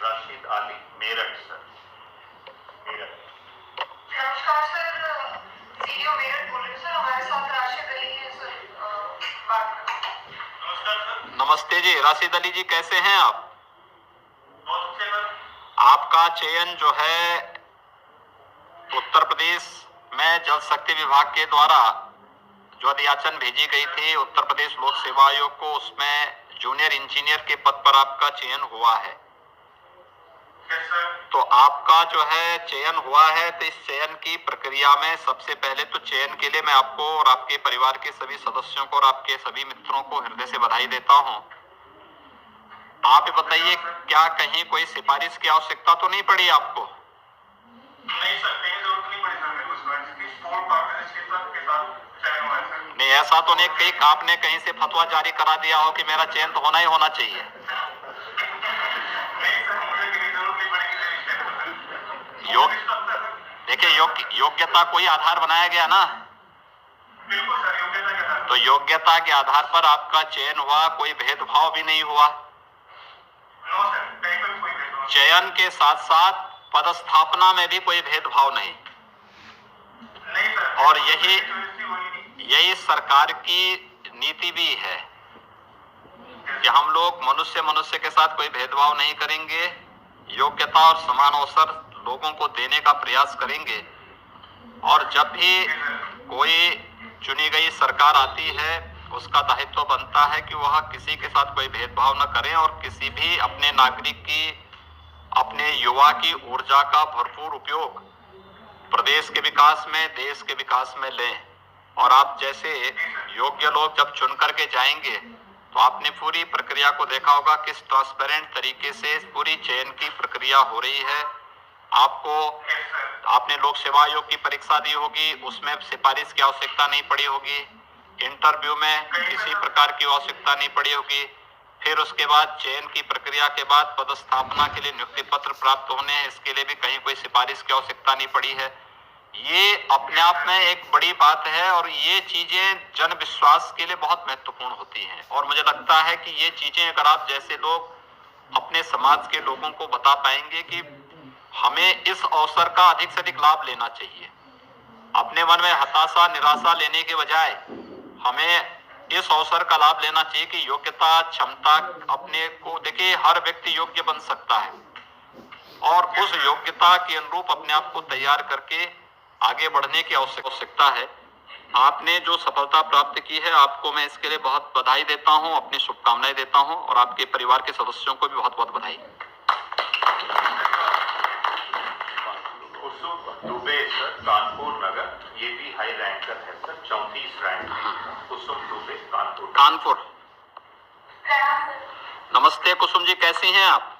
Rashid Ali, Meerut sir, Meerut. नमस्कार sir, CEO Meerut बोल रही हूँ सर। हमारे साथ राशिद अली है सर, बात करें। नमस्कार सर। नमस्ते जी, राशिद अली जी कैसे हैं आप? बहुत अच्छे सर। आपका चयन जो है उत्तर प्रदेश में जल शक्ति विभाग के द्वारा जो अधियाचन भेजी गई थी उत्तर प्रदेश लोक सेवा आयोग को, उसमें जूनियर इंजीनियर के पद पर आपका चयन हुआ है। Yes sir. तो आपका जो है चयन हुआ है, तो इस चयन की प्रक्रिया में सबसे पहले तो चयन के लिए मैं आपको और आपके परिवार के सभी सदस्यों को और आपके सभी मित्रों को हृदय से बधाई देता हूं। आप ही बताइए, क्या कहीं कोई सिफारिश की आवश्यकता तो नहीं पड़ी आपको? नहीं सर, कहीं जरूरत नहीं पड़ी सर मेरे को सिफारिश की। स्पोर्ट ऑर्गेनाइजेशन के साथ चयन हुआ है सर। नहीं, ऐसा तो नहीं कि आपने कहीं से फतवा जारी करा दिया हो कि मेरा चयन तो होना ही होना चाहिए। नहीं सर, मुझे कहीं जरूरत नहीं पड़ेगी सर इस चयन योग देखिए, योग्यता कोई आधार बनाया गया ना। बिल्कुल सर, योग्यता के आधार। तो योग्यता के आधार पर आपका चयन हुआ, कोई भेदभाव भी नहीं हुआ। नो सर, कहीं पर कोई भेदभाव चयन के साथ साथ पदस्थापना में भी कोई भेदभाव नहीं। नहीं सर। और यही सरकार की नीति भी है कि हम लोग मनुष्य के साथ कोई भेदभाव नहीं करेंगे, योग्यता और समान अवसर लोगों को देने का प्रयास करेंगे। और जब भी कोई चुनी गई सरकार आती है, उसका दायित्व बनता है कि वह किसी के साथ कोई भेदभाव न करें और किसी भी अपने नागरिक की, अपने युवा की ऊर्जा का भरपूर उपयोग प्रदेश के विकास में, देश के विकास में लें। और आप जैसे योग्य लोग जब चुन करके जाएंगे तो आपने पूरी प्रक्रिया को देखा होगा, किस ट्रांसपेरेंट तरीके से पूरी चयन की प्रक्रिया हो रही है। आपने लोक सेवा आयोग की परीक्षा दी होगी, उसमें सिफारिश की आवश्यकता नहीं पड़ी होगी, इंटरव्यू में किसी प्रकार की आवश्यकता नहीं पड़ी होगी। फिर उसके बाद चयन की प्रक्रिया के बाद पदस्थापना के लिए नियुक्ति पत्र प्राप्त होने हैं, इसके लिए भी कहीं कोई सिफारिश की आवश्यकता नहीं पड़ी है। ये अपने आप में एक बड़ी बात है और ये चीजें जन विश्वास के लिए बहुत महत्वपूर्ण होती हैं। और मुझे लगता है कि ये चीजें अगर आप जैसे लोग अपने समाज के लोगों को बता पाएंगे कि हमें इस अवसर का अधिक से अधिक लाभ लेना चाहिए, अपने मन में हताशा निराशा लेने के बजाय हमें इस अवसर का लाभ लेना चाहिए कि योग्यता क्षमता अपने को, देखिए हर व्यक्ति योग्य बन सकता है और उस योग्यता के अनुरूप अपने आप को तैयार करके आगे बढ़ने की आवश्यकता है। आपने जो सफलता प्राप्त की है, आपको मैं इसके लिए बहुत बधाई देता हूं, अपनी शुभकामनाएं देता हूं और आपके परिवार के सदस्यों को भी बहुत बहुत बधाई। कुसुम दुबे सर, कानपुर नगर, ये भी हाई रैंकर है सर, 34 रैंक। कुसुम दुबे, कानपुर। नमस्ते कुसुम जी, कैसी हैं आप?